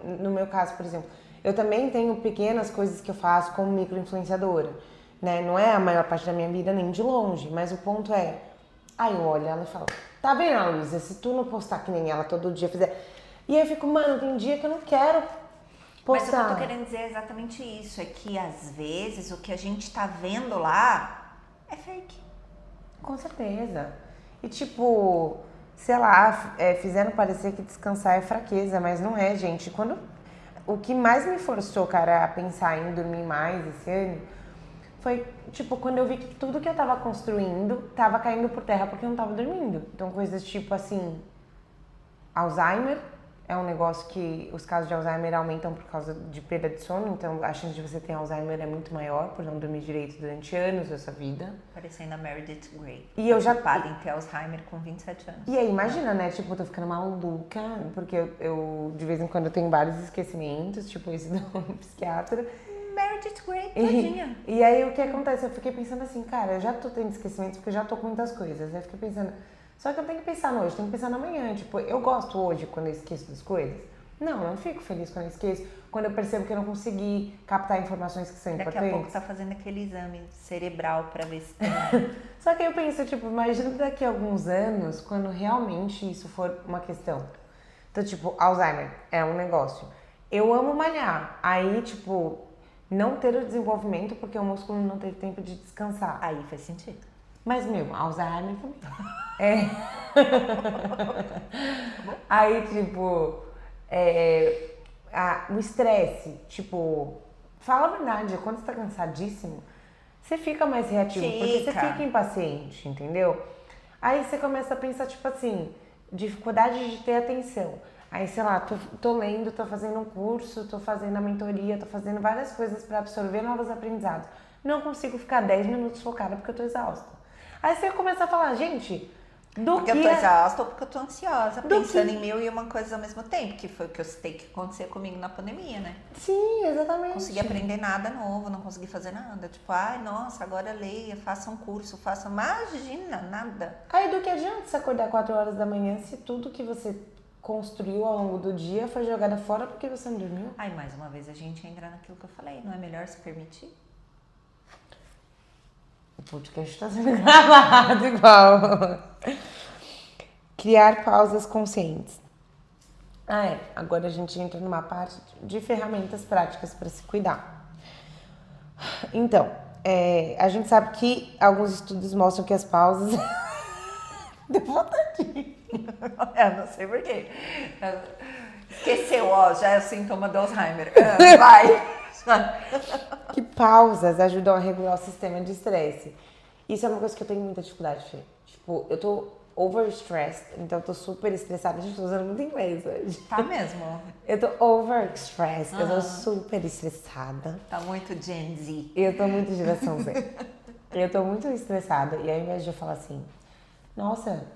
no meu caso, por exemplo, eu também tenho pequenas coisas que eu faço como micro-influenciadora, né? Não é a maior parte da minha vida nem de longe, mas o ponto é, aí eu olho ela e falo, tá vendo, Luísa, se tu não postar que nem ela todo dia fizer... E aí eu fico, mano, tem dia que eu não quero postar. Mas o que eu tô querendo dizer é exatamente isso, é que às vezes o que a gente tá vendo lá é fake. Com certeza. E tipo, sei lá, fizeram parecer que descansar é fraqueza, mas não é, gente. O que mais me forçou, cara, a pensar em dormir mais esse ano foi, tipo, quando eu vi que tudo que eu tava construindo tava caindo por terra porque eu não tava dormindo. Então, coisas tipo assim, Alzheimer é um negócio que os casos de Alzheimer aumentam por causa de perda de sono, então a chance de você ter Alzheimer é muito maior por não dormir direito durante anos da sua vida. Parecendo a Meredith Grey. E eu já preocupada em ter Alzheimer com 27 anos. E aí, imagina, né? Tipo, eu tô ficando maluca, porque eu de vez em quando eu tenho vários esquecimentos, tipo esse do psiquiatra. Meredith Grey, tadinha. E aí, o que acontece? Eu fiquei pensando assim, cara, eu já tô tendo esquecimentos porque eu já tô com muitas coisas. Aí eu fiquei pensando, só que eu tenho que pensar no hoje, tenho que pensar no amanhã. Tipo, eu gosto hoje quando eu esqueço das coisas? Não, eu não fico feliz quando eu esqueço. Quando eu percebo que eu não consegui captar informações que são importantes. Daqui a pouco tá fazendo aquele exame cerebral pra ver se tem... Só que eu penso, tipo, imagina daqui a alguns anos, quando realmente isso for uma questão. Então, tipo, Alzheimer é um negócio. Eu amo malhar. Aí, tipo, não ter o desenvolvimento porque o músculo não teve tempo de descansar. Aí faz sentido. Mas, meu, Alzheimer também. Aí, tipo, o estresse, tipo, fala a verdade, quando você tá cansadíssimo, você fica mais reativo, porque você fica impaciente, entendeu? Aí você começa a pensar, tipo assim, dificuldade de ter atenção. Aí, sei lá, tô lendo, tô fazendo um curso, tô fazendo a mentoria, tô fazendo várias coisas para absorver novos aprendizados. Não consigo ficar 10 minutos focada porque eu tô exausta. Aí você começa a falar, gente, porque eu tô exausta ou porque eu tô ansiosa, pensando em mil e uma coisas ao mesmo tempo, que foi o que eu citei que aconteceu comigo na pandemia, né? Sim, exatamente. Não consegui aprender nada novo, não consegui fazer nada. Tipo, ai, nossa, agora leia, faça um curso, faça... Imagina, nada. Aí do que adianta você acordar 4 horas da manhã se tudo que você construiu ao longo do dia foi jogada fora porque você não dormiu? Aí, mais uma vez, a gente entra naquilo que eu falei, não é melhor se permitir? O podcast está sendo gravado igual. Criar pausas conscientes. Agora a gente entra numa parte de ferramentas práticas para se cuidar. Então, a gente sabe que alguns estudos mostram que as pausas... Deu vontade. Eu não sei porquê. Esqueceu, ó, já é o sintoma do Alzheimer. Vai! Que pausas ajudam a regular o sistema de estresse. Isso é uma coisa que eu tenho muita dificuldade, Fê. Tipo, eu tô overstressed, então eu tô super estressada. Gente, tô usando muito inglês hoje. Tá mesmo? Eu tô overstressed, eu tô super estressada. Tá muito Gen Z. Eu tô muito geração Z. Eu tô muito estressada e ao invés de eu falar assim, nossa,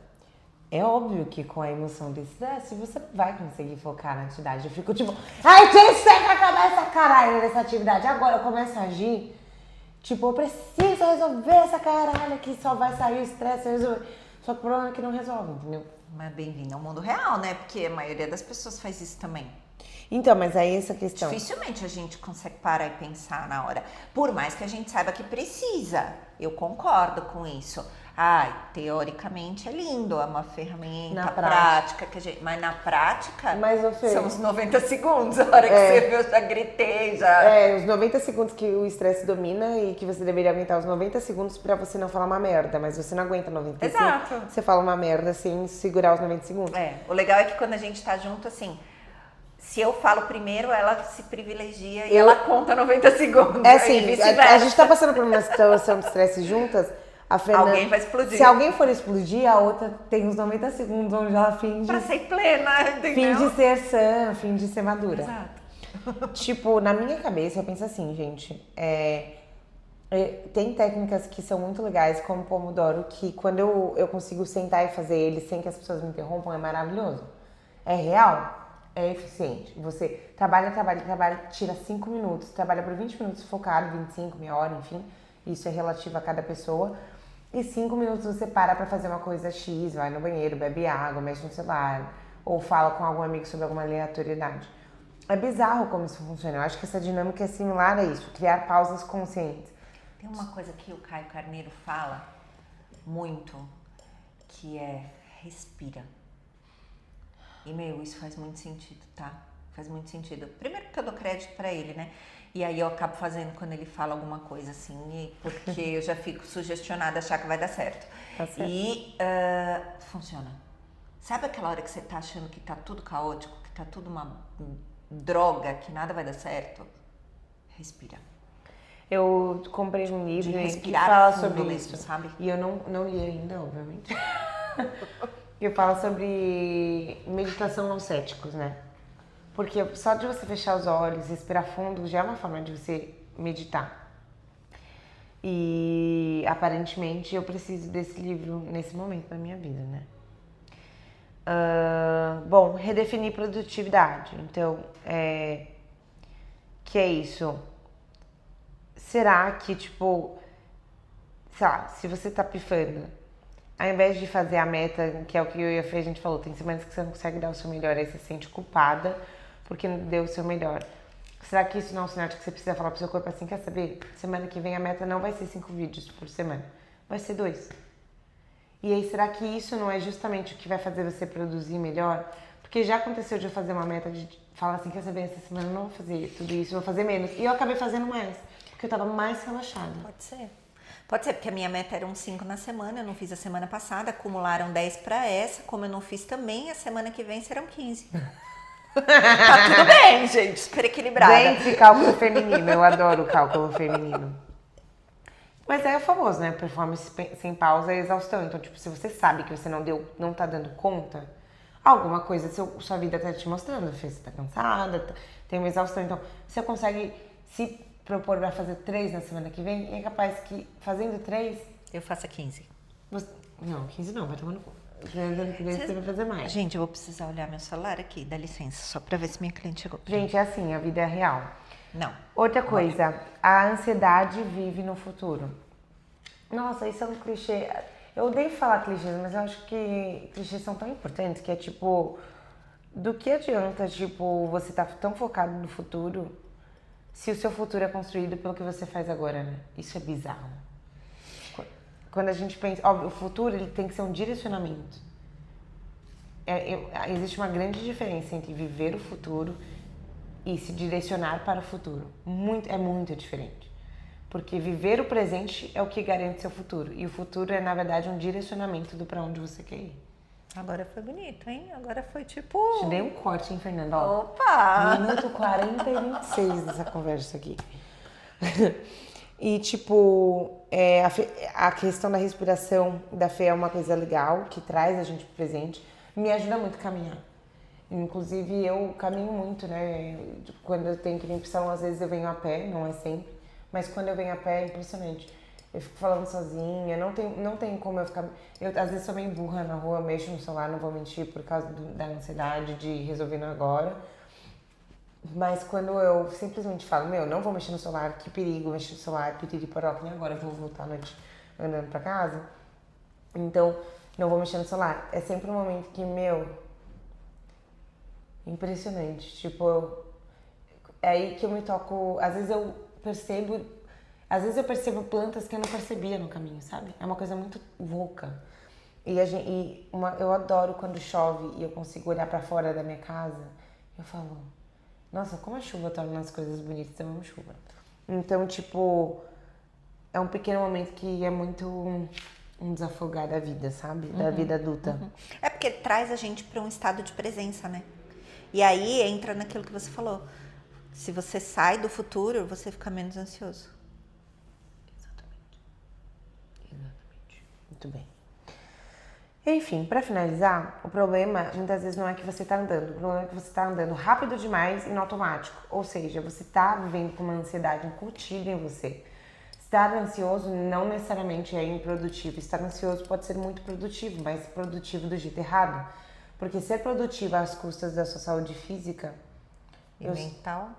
é óbvio que com a emoção do estresse você vai conseguir focar na atividade. Eu fico tipo, ai, tem que acabar essa caralho dessa atividade. Agora eu começo a agir, tipo, eu preciso resolver essa caralho que só vai sair o estresse. Só que o problema é que não resolve, entendeu? Mas bem-vindo ao mundo real, né? Porque a maioria das pessoas faz isso também. Então, mas aí essa questão... Dificilmente a gente consegue parar e pensar na hora. Por mais que a gente saiba que precisa. Eu concordo com isso. Ai, teoricamente é lindo, é uma ferramenta Na prática que a gente... Mas na prática, Fê, são os 90 segundos. A hora que você viu, eu já gritei, já... os 90 segundos que o estresse domina e que você deveria aguentar os 90 segundos pra você não falar uma merda, mas você não aguenta 90 Exato. segundos. Você fala uma merda sem segurar os 90 segundos. O legal é que quando a gente tá junto, assim... Se eu falo primeiro, ela se privilegia e ela conta 90 segundos. É assim, a gente tá passando por uma situação de estresse juntas, a Fernanda... Alguém vai explodir. Se alguém for explodir, a outra tem uns 90 segundos onde ela finge... Pra ser plena, entendeu? Finge ser sã, finge ser madura. Exato. Tipo, na minha cabeça, eu penso assim, gente, tem técnicas que são muito legais, como o Pomodoro, que quando eu consigo sentar e fazer ele sem que as pessoas me interrompam, é maravilhoso. É real. É eficiente. Você trabalha, tira 5 minutos, trabalha por 20 minutos focado, 25, meia hora, enfim. Isso é relativo a cada pessoa. E 5 minutos você para pra fazer uma coisa X, vai no banheiro, bebe água, mexe no celular, ou fala com algum amigo sobre alguma aleatoriedade. É bizarro como isso funciona. Eu acho que essa dinâmica é similar a isso, criar pausas conscientes. Tem uma coisa que o Caio Carneiro fala muito, que é respira. E, isso faz muito sentido, tá? Faz muito sentido. Primeiro porque eu dou crédito pra ele, né? E aí eu acabo fazendo quando ele fala alguma coisa assim, porque eu já fico sugestionada a achar que vai dar certo. Tá certo. E funciona. Sabe aquela hora que você tá achando que tá tudo caótico, que tá tudo uma droga, que nada vai dar certo? Respira. Eu comprei um livro que fala sobre isso, sabe? E eu não li ainda, obviamente. Eu falo sobre meditação aos céticos, né? Porque só de você fechar os olhos, respirar fundo, já é uma forma de você meditar. E aparentemente eu preciso desse livro nesse momento da minha vida, né? Bom, redefinir produtividade. Então, que é isso? Será que, tipo, sei lá, se você tá pifando, ao invés de fazer a meta, que é o que eu e a Fê, a gente falou, tem semanas que você não consegue dar o seu melhor, aí você se sente culpada porque não deu o seu melhor. Será que isso não é um sinal de que você precisa falar pro seu corpo assim, quer saber? Semana que vem a meta não vai ser 5 vídeos por semana, vai ser 2. E aí, será que isso não é justamente o que vai fazer você produzir melhor? Porque já aconteceu de eu fazer uma meta de falar assim, quer saber, essa semana eu não vou fazer tudo isso, eu vou fazer menos. E eu acabei fazendo mais, porque eu tava mais relaxada. Pode ser. Pode ser, porque a minha meta era 5 na semana, eu não fiz a semana passada, acumularam 10 pra essa, como eu não fiz também, a semana que vem serão 15. Tá tudo bem, gente, super equilibrada. Gente, cálculo feminino, eu adoro o cálculo feminino. Mas é o famoso, né? Performance sem pausa é exaustão. Então, tipo, se você sabe que você não tá dando conta, alguma coisa sua vida tá te mostrando. Você tá cansada, tem uma exaustão. Então, você consegue se propor pra fazer 3 na semana que vem, é capaz que fazendo 3... Eu faço 15. Não, 15 não, vai tomar no cu. Ano que vem você vai fazer mais. Gente, eu vou precisar olhar meu celular aqui, dá licença, só pra ver se minha cliente chegou. Gente, é assim, a vida é real. Não. Outra coisa, a ansiedade vive no futuro. Nossa, isso é um clichê. Eu odeio falar clichês, mas eu acho que clichês são tão importantes que é tipo... Do que adianta, tipo, você tá tão focado no futuro se o seu futuro é construído pelo que você faz agora, né? Isso é bizarro. Quando a gente pensa... Óbvio, o futuro ele tem que ser um direcionamento. Existe uma grande diferença entre viver o futuro e se direcionar para o futuro. É muito diferente. Porque viver o presente é o que garante seu futuro. E o futuro é, na verdade, um direcionamento do para onde você quer ir. Agora foi bonito, hein? Agora foi tipo... Te dei um corte, hein, Fernanda? Ó, Opa! minuto 40 e 26 dessa conversa aqui. E, tipo, a questão da respiração da Fê é uma coisa legal, que traz a gente pro presente. Me ajuda muito a caminhar. Inclusive, eu caminho muito, né? Quando eu tenho que ir em opção, às vezes eu venho a pé, não é sempre. Mas quando eu venho a pé, é impressionante. Eu fico falando sozinha, não tem como eu ficar... Eu, às vezes, sou meio burra na rua, mexo no celular, não vou mentir, por causa da ansiedade de resolver no agora. Mas quando eu simplesmente falo, não vou mexer no celular, que perigo mexer no celular, piriri-poró, nem agora eu vou voltar à noite andando pra casa. Então, não vou mexer no celular. É sempre um momento que, impressionante. Tipo, é aí que eu me toco... Às vezes eu percebo plantas que eu não percebia no caminho, sabe? É uma coisa muito louca. Eu adoro quando chove e eu consigo olhar pra fora da minha casa. Eu falo, nossa, como a chuva torna as coisas bonitas, eu amo chuva. Então, tipo, é um pequeno momento que é muito um desafogar da vida, sabe? Da vida adulta. É porque traz a gente para um estado de presença, né? E aí entra naquilo que você falou. Se você sai do futuro, você fica menos ansioso. Exatamente. Muito bem. Enfim, pra finalizar, o problema muitas vezes não é que você tá andando. O problema é que você tá andando rápido demais e no automático. Ou seja, você tá vivendo com uma ansiedade incutida em você. Estar ansioso não necessariamente é improdutivo. Estar ansioso pode ser muito produtivo, mas produtivo do jeito errado. Porque ser produtivo às custas da sua saúde física... E mental?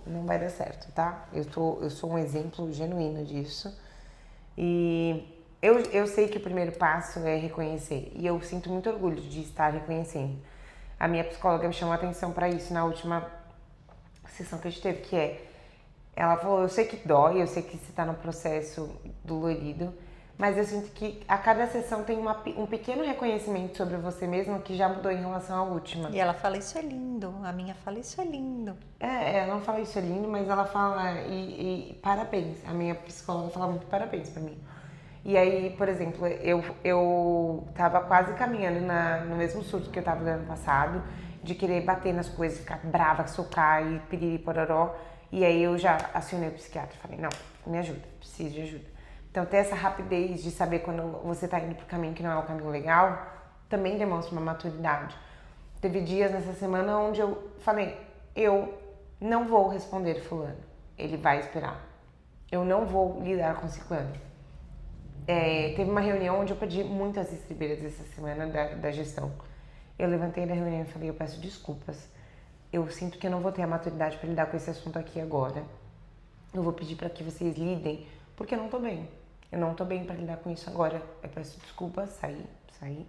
Não vai dar certo, tá? Eu sou um exemplo genuíno disso. E eu sei que o primeiro passo é reconhecer. E eu sinto muito orgulho de estar reconhecendo. A minha psicóloga me chamou a atenção para isso na última sessão que a gente teve, que é... Ela falou, eu sei que dói, eu sei que você tá no processo dolorido, mas eu sinto que a cada sessão tem um pequeno reconhecimento sobre você mesmo que já mudou em relação à última. E ela fala, isso é lindo. A minha fala, isso é lindo. Ela não fala isso é lindo, mas ela fala parabéns. A minha psicóloga fala muito parabéns pra mim. E aí, por exemplo, eu tava quase caminhando no mesmo surto que eu tava no ano passado, de querer bater nas coisas, ficar brava, socar e piriri pororó. E aí eu já acionei o psiquiatra e falei, não, me ajuda, preciso de ajuda. Então ter essa rapidez de saber quando você tá indo pro caminho que não é o caminho legal, também demonstra uma maturidade. Teve dias nessa semana onde eu falei, eu não vou responder fulano, ele vai esperar. Eu não vou lidar com ciclano. Teve uma reunião onde eu pedi muitas estribeiras essa semana da gestão. Eu levantei da reunião e falei, eu peço desculpas. Eu sinto que eu não vou ter a maturidade para lidar com esse assunto aqui agora. Eu vou pedir para que vocês lidem, porque eu não tô bem. Eu não tô bem para lidar com isso agora. Eu peço desculpas, saí.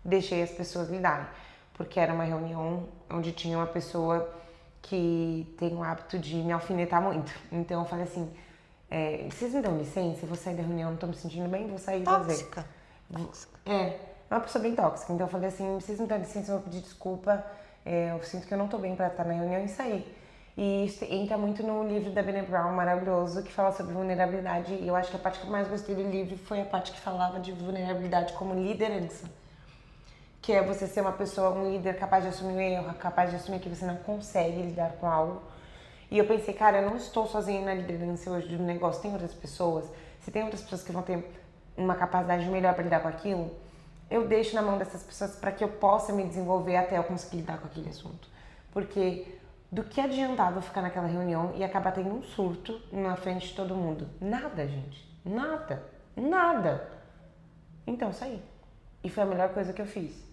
Deixei as pessoas lidarem, porque era uma reunião onde tinha uma pessoa que tem o hábito de me alfinetar muito. Então eu falei assim, vocês me dão licença? Eu vou sair da reunião, não tô me sentindo bem, vou sair e fazer. Tóxica. É uma pessoa bem tóxica. Então eu falei assim, vocês me dão licença, eu vou pedir desculpa. Eu sinto que eu não tô bem pra estar na reunião e sair. E isso entra muito no livro da Brené Brown, maravilhoso, que fala sobre vulnerabilidade. E eu acho que a parte que eu mais gostei do livro foi a parte que falava de vulnerabilidade como liderança. Que é você ser uma pessoa, um líder capaz de assumir um erro, capaz de assumir que você não consegue lidar com algo. E eu pensei, cara, eu não estou sozinha na liderança hoje do negócio, tem outras pessoas. Se tem outras pessoas que vão ter uma capacidade melhor para lidar com aquilo, eu deixo na mão dessas pessoas para que eu possa me desenvolver até eu conseguir lidar com aquele assunto. Porque do que adiantava eu ficar naquela reunião e acabar tendo um surto na frente de todo mundo? Nada, gente. Nada. Então, saí. E foi a melhor coisa que eu fiz.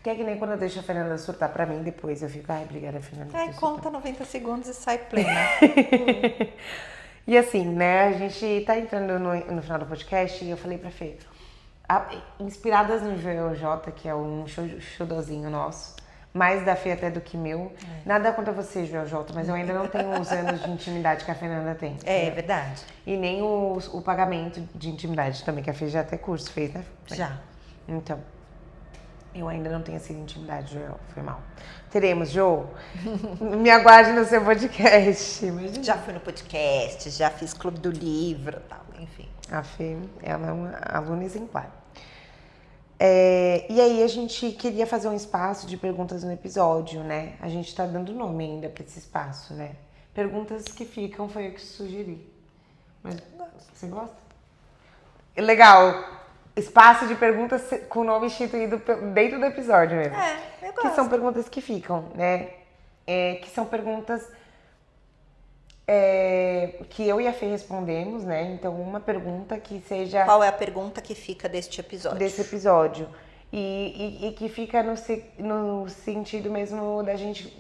Que é que nem quando eu deixo a Fernanda surtar pra mim, depois eu fico, obrigada, Fernanda. Conta 90 segundos e sai plena. E assim, né, a gente tá entrando no final do podcast e eu falei pra Fê, inspiradas no Joel J, que é um xodozinho nosso, mais da Fê até do que meu. Nada contra você, Joel J, mas eu ainda não tenho os anos de intimidade que a Fernanda tem. É verdade. E nem o pagamento de intimidade também, que a Fê já até curso fez, né? Já. Então, eu ainda não tenho essa intimidade, Joel, foi mal. Teremos, Jo. Me aguarde no seu podcast. Imagina. Já fui no podcast, já fiz clube do livro e tal, enfim. A Fê, ela é uma aluna exemplar. E aí a gente queria fazer um espaço de perguntas no episódio, né? A gente tá dando nome ainda pra esse espaço, né? Perguntas que ficam foi eu que sugeri. Mas você gosta? Legal. Espaço de perguntas com nome instituído dentro do episódio mesmo. Eu Que gosto. são perguntas que ficam, né? Que são perguntas que eu e a Fê respondemos, né? Então, uma pergunta que seja Qual é a pergunta que fica deste episódio? desse episódio. E que fica no sentido mesmo da gente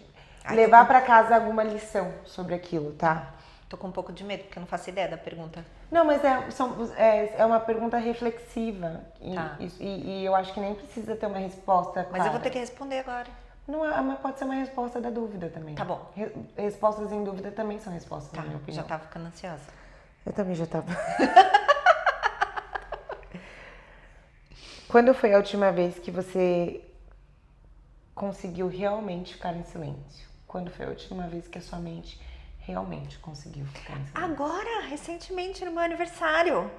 levar pra casa alguma lição sobre aquilo, tá? Tô com um pouco de medo, porque eu não faço ideia da pergunta. Não, mas é uma pergunta reflexiva. Tá. E eu acho que nem precisa ter uma resposta Mas clara. eu vou ter que responder agora. Não, mas pode ser uma resposta da dúvida também. Tá bom. Respostas em dúvida também são respostas, Tá, na minha opinião. já tava ficando ansiosa. Eu também já tava. Quando foi a última vez que você conseguiu realmente ficar em silêncio? Quando foi a última vez que a sua mente realmente conseguiu ficar em silêncio? Agora, recentemente, no meu aniversário.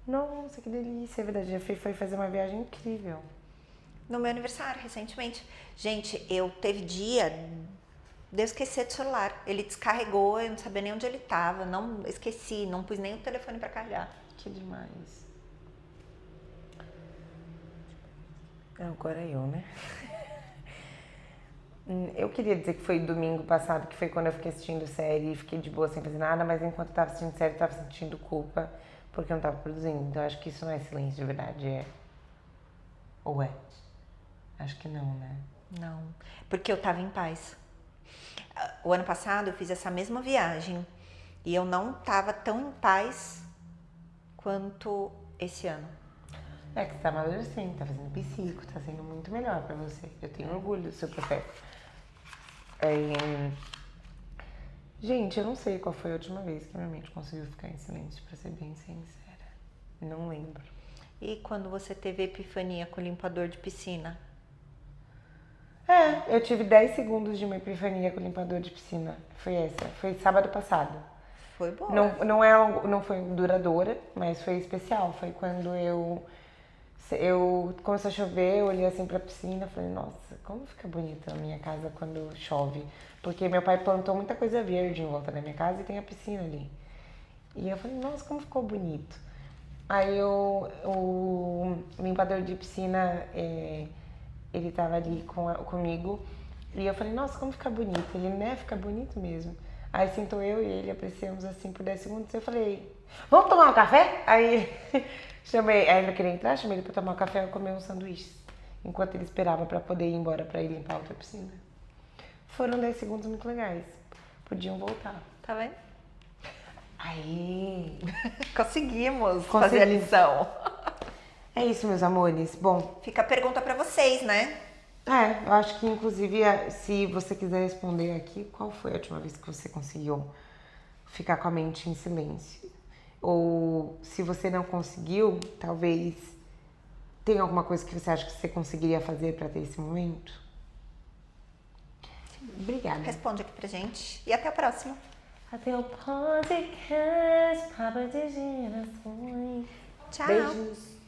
Nossa, que delícia, é verdade. A Fê foi fazer uma viagem incrível. No meu aniversário, recentemente. Gente, eu teve dia de eu esquecer do celular. Ele descarregou, eu não sabia nem onde ele tava. Não esqueci, não pus nem o telefone pra carregar. Que demais. Agora eu, né? Eu queria dizer que foi domingo passado, que foi quando eu fiquei assistindo série e fiquei de boa sem fazer nada, mas enquanto eu tava assistindo série, eu tava sentindo culpa porque eu não tava produzindo. Então acho que isso não é silêncio de verdade, Ou é? Acho que não, né? Não, porque eu tava em paz. O ano passado eu fiz essa mesma viagem e eu não tava tão em paz quanto esse ano. É que você tá amadurecendo, tá fazendo psico, tá sendo muito melhor pra você. Eu tenho orgulho do seu processo. Gente, eu não sei qual foi a última vez que minha mente conseguiu ficar em silêncio, pra ser bem sincera. Não lembro. E quando você teve epifania com o limpador de piscina? Eu tive 10 segundos de uma epifania com o limpador de piscina. Foi essa. Foi sábado passado. Foi bom. Não foi duradoura, mas foi especial. Foi quando eu começou a chover, eu olhei assim pra piscina e falei, nossa, como fica bonita a minha casa quando chove. Porque meu pai plantou muita coisa verde em volta da minha casa e tem a piscina ali. E eu falei, nossa, como ficou bonito. Aí o limpador de piscina, ele tava ali comigo e eu falei, nossa, como fica bonito. Ele, né, fica bonito mesmo. Aí sentou eu e ele, apreciamos assim por 10 segundos. Eu falei, vamos tomar um café? Aí chamei, aí ele queria entrar, chamei ele pra tomar um café e comer um sanduíche. Enquanto ele esperava pra poder ir embora pra ir limpar a outra piscina. Foram 10 segundos muito legais. Podiam voltar. Tá vendo? Aí. Conseguimos fazer a lição. É isso, meus amores. Bom, Fica a pergunta pra vocês, né? eu acho que inclusive se você quiser responder aqui, qual foi a última vez que você conseguiu ficar com a mente em silêncio? Ou se você não conseguiu, talvez tenha alguma coisa que você acha que você conseguiria fazer pra ter esse momento? Obrigada. Responde aqui pra gente e até a próxima. Até o podcast, Papa de Gerações. Tchau. Beijos.